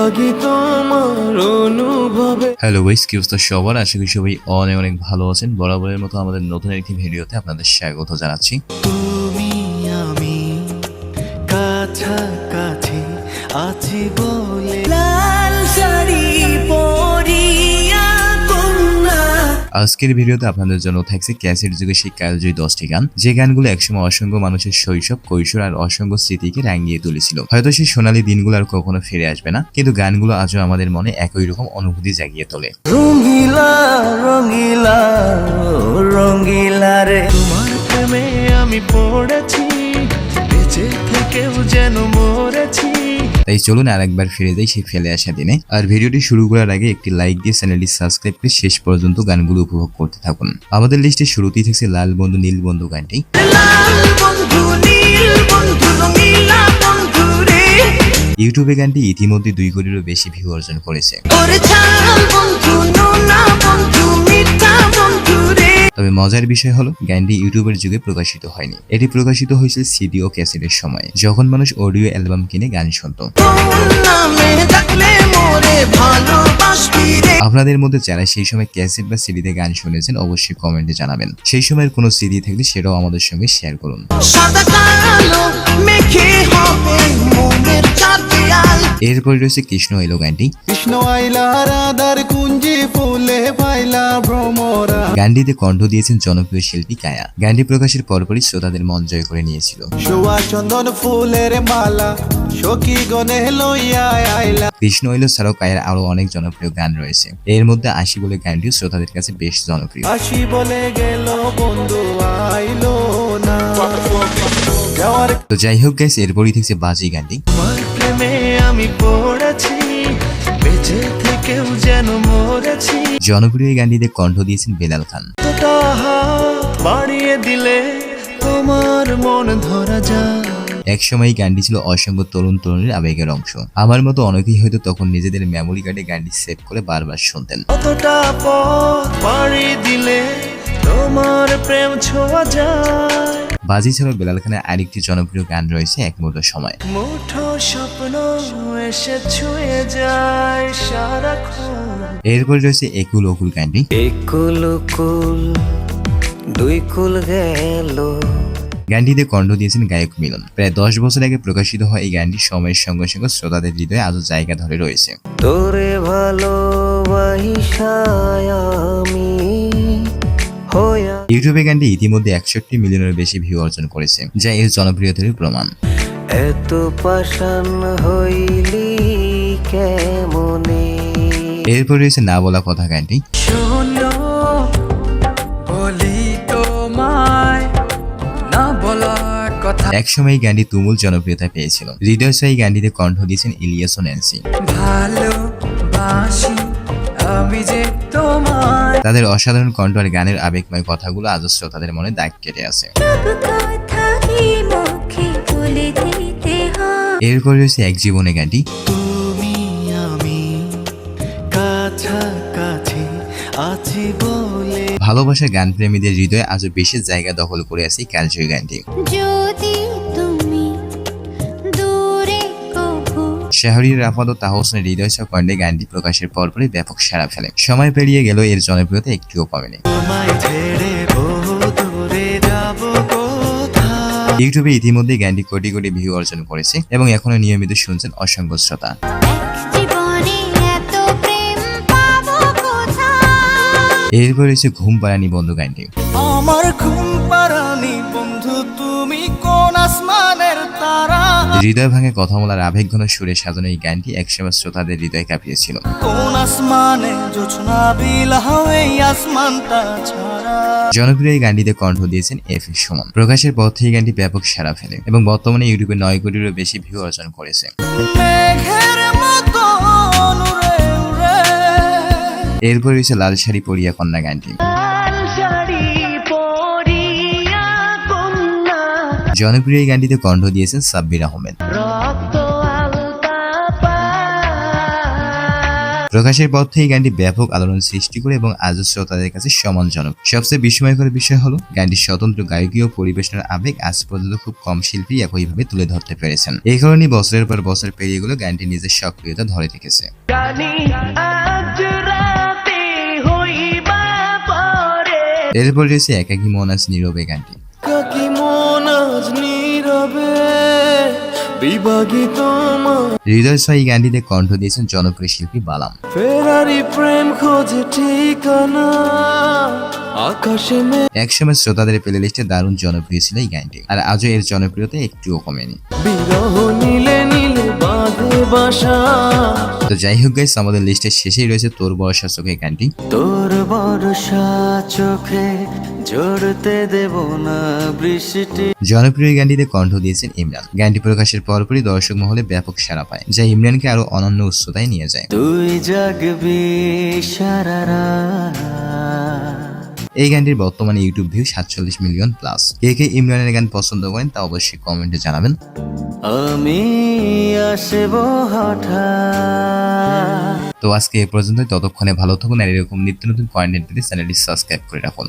লাগি তোমার অনুভবে। হ্যালো গাইস, কি অবস্থা সবার? আশা করি সবাই অনেক অনেক ভালো আছেন। বরাবরের মতো আমাদের নতুন একটি ভিডিওতে আপনাদের স্বাগত জানাচ্ছি। তুমি আমি কাছাকাছি আছি বলে লাল শাড়ি পরিয়া কন্যা। আজকের ভিডিওতে আপনাদের জন্য থাকছে ক্যাসেট যুগে সেই কালজয়ী 10টি গান, যে গানগুলো একসময় অসংখ্য মানুষের শৈশব, কৈশোর আর অসংখ্য স্মৃতিকে রাঙিয়ে তুলেছিল। হয়তো সেই সোনালী দিনগুলো আর কখনো ফিরে আসবে না, কিন্তু গানগুলো আজও আমাদের মনে একই রকম অনুভূতি জাগিয়ে তোলে। রঙিলা রঙিলা রঙিলা রে, তোমার প্রেমে আমি পড়েছি, বেঁচে থেকেও যেন মরেছি। তাই চলুন আরেকবার ফিরে যাই সেই ফেলে আসা দিনে। আর ভিডিওটি শুরু করার আগে একটি লাইক দিয়ে চ্যানেলটি সাবস্ক্রাইব করে শেষ পর্যন্ত গানগুলো উপভোগ করতে থাকুন। আমাদের লিস্টে শুরুতেই থাকছে লাল বন্ধু নীল বন্ধু গানটি। ইউটিউবে গানটি ইতিমধ্যে 2 কোটিরও বেশি ভিউ অর্জন করেছে। তবে মজার বিষয় হলো গানটি ইউটিউবের যুগে প্রকাশিত হয়নি। এটি প্রকাশিত হয়েছিল সিডি ও ক্যাসেটের সময়, যখন মানুষ অডিও অ্যালবাম কিনে গান শুনত। আপনাদের মধ্যে যারা সেই সময় ক্যাসেট বা সিডিতে গান শুনেছেন অবশ্যই কমেন্টে জানাবেন। সেই সময়ের কোনো সিডি থাকলে সেটাও আমাদের সঙ্গে শেয়ার করুন। এরপরে রয়েছে কৃষ্ণ এলো গানটি। কৃষ্ণ আইলা রাধার কুঞ্জি ফুলে পাইলা ভ্রমরা। গানটিতে কণ্ঠ দিয়েছেন জনপ্রিয় শিল্পী কায়া। গানটি প্রকাশের পরপরই শ্রোতাদের মন জয় করে নিয়েছিল। সোয়া চন্দন ফুলের মালা সখী গনে লইয়া আইলা। কৃষ্ণ এলো ছাড়াও কায়ার আরো অনেক জনপ্রিয় গান রয়েছে। এর মধ্যে আশি বলে গানটিও শ্রোতাদের কাছে বেশ জনপ্রিয়। আসি বলে গেল বন্ধু আইলো না। তো যাই হোক গাইস, এরপরই থাকছে বাজি গানটি। তোমার প্রেমে আমি পড়েছি, বেঁচে থেকেও যেন মরেছি। জনপ্রিয় গানটিতে কণ্ঠ দিয়েছেন বেলাল খান। তোটা হাত বাড়িয়ে দিলে তোমার মন ধরা যায়। একসময় গানটি ছিল অসংখ্য তরুণ তরুণীর আবেগের অংশ। আমার মতো অনেকেই হয়তো তখন নিজেদের মেমোরি কার্ডে গানটি সেভ করে বারবার শুনতেন। কতটা পথ পাড়ি দিলে তোমার প্রেম ছোঁয়া যায়। বাজি ছাড়াও বেলাল খানের আরেকটি জনপ্রিয় গান রয়েছে এক মুঠো সময়। মুঠো স্বপ্ন এসে ছুঁয়ে যায় সারাক্ষণ। এরপরে রয়েছে একুল ওকুল গানটি। একুল কুল দুই কুল গেল। গানটিতে কণ্ঠ দিয়েছেন গায়ক মিলন। প্রায় 10 বছর আগে প্রকাশিত হয় এই গানটি সময়ের সঙ্গে সঙ্গে শ্রোতাদের হৃদয়ে আজও জায়গা ধরে রয়েছে। তোরে ভালোবাসায় আমি হইয়া। ইউটিউবে গানটি ইতিমধ্যে 61 মিলিয়নের বেশি ভিউ অর্জন করেছে, যা এর জনপ্রিয়তার প্রমাণ। এত পাষাণ হইলি কেমনে। এরপর রয়েছে না বলা কথা গানটি। শোনো বলি তোমায় না বলা কথা। একসময় এই গানটি তুমুল জনপ্রিয়তা পেয়েছিল। হৃদয় এই গানটিতে কণ্ঠ দিয়েছেন ইলিয়াস ও ন্যান্সি। ভালোবাসি আমি যে তোমায়। তাদের অসাধারণ কণ্ঠ আর গানের আবেগময় কথাগুলো আজও শ্রোতাদের মনে দাগ কেটে আছে। এরপর রয়েছে এক জীবনে গানটি। তুমি আমি কাছাকাছি আছি বলে। ভালোবাসা গান প্রেমীদের হৃদয়ে আজও বিশেষ জায়গা দখল করে আছে কালজয়ী গানটি। শাহরিয়ার রাফাত ও তাহসিনের হৃদয় ছোঁয়া কণ্ঠে গানটি প্রকাশের পরপরই ব্যাপক সাড়া ফেলে। সময় পেরিয়ে গেল এর জনপ্রিয়তা একটুও কমেনি। ইউটিউবে ইতিমধ্যে গানটি কোটি কোটি ভিউ অর্জন করেছে এবং এখনো নিয়মিত শুনছেন অসংখ্য শ্রোতা। এরপর রয়েছে ঘুম পাড়ানি বন্ধু গানটি। আমার ঘুম পাড়ানি বন্ধু তুমি কোন আসমানের তারা। হৃদয় ভাঙে কথা বলার আবেগঘন সুরে সাজানো এই গানটি একসময় শ্রোতাদের হৃদয় কাঁপিয়েছিল। কোন আসমানে জোছনা বিলাহ এই আসমানটা ছাড়া। জনপ্রিয় এই গানটিতে কণ্ঠ দিয়েছেন এফ এস সুমন। প্রকাশের পর থেকে গানটি ব্যাপক সাড়া ফেলে এবং বর্তমানে ইউটিউবে 9 কোটিরও বেশি ভিউ অর্জন করেছে। এরপর রয়েছে লাল শাড়ি পরিয়া কন্যা গানটি। জনপ্রিয় এই গানটিতে কণ্ঠ দিয়েছেন সাব্বির আহমেদ। প্রকাশের পর থেকে গানটি ব্যাপক আলোড়ন সৃষ্টি করে এবং আজও শ্রোতাদের কাছে সম্মানজনক। সবচেয়ে বিস্ময়কর বিষয় হলো গানটির স্বতন্ত্র গায়কী ও পরিবেশনার আবেগ আজ পর্যন্ত খুব কম শিল্পী একইভাবে তুলে ধরতে পেরেছেন। এই কারণে বছরের পর বছর পেরিয়ে গেলেও গানটি নিজের সক্রিয়তা ধরে রেখেছে। এরপর রয়েছে একাকী মন আজ নীরবে গানটি। একাকী মন আজ নীরবে বিভাগী তোমার হৃদয় ছয় এই গানটিতে কণ্ঠ দিয়েছেন জনপ্রিয় শিল্পী বালাম। ফেরারি প্রেম খোঁজে ঠিকানা আকাশে একসময় শ্রোতাদের প্লে লিস্টে দারুণ জনপ্রিয় ছিল এই গানটি, আর আজও এর জনপ্রিয়তা একটুও কমেনি। বিরহ নীলে নীলে বাঁধে বাসা। তো যাই হোক গাইস, আমাদের লিস্টের শেষেই রয়েছে তোর বর্ষা চোখে গানটি। তোর বর্ষা চোখে ঝরতে দেব না বৃষ্টি। জনপ্রিয় গানটিতে কণ্ঠ দিয়েছেন ইমরান। গানটি প্রকাশের পরপরই দর্শক মহলে ব্যাপক সাড়া পায়, যা ইমরানকে আরো অনন্য উচ্চতায় নিয়ে যায়। তুই জাগবি সারা রাত। এই গানটির বর্তমানে ইউটিউব ভিউ 47 মিলিয়ন প্লাস। কে ইমরানের গান পছন্দ করেন তা অবশ্যই কমেন্টে জানাবেন। আমি আসব হঠাৎ। তো আজকে এ পর্যন্তই, ততক্ষণে ভালো থাকুন আর এরকম নিত্য নতুন কন্টেন্ট পেতে চ্যানেলটি সাবস্ক্রাইব করে রাখুন।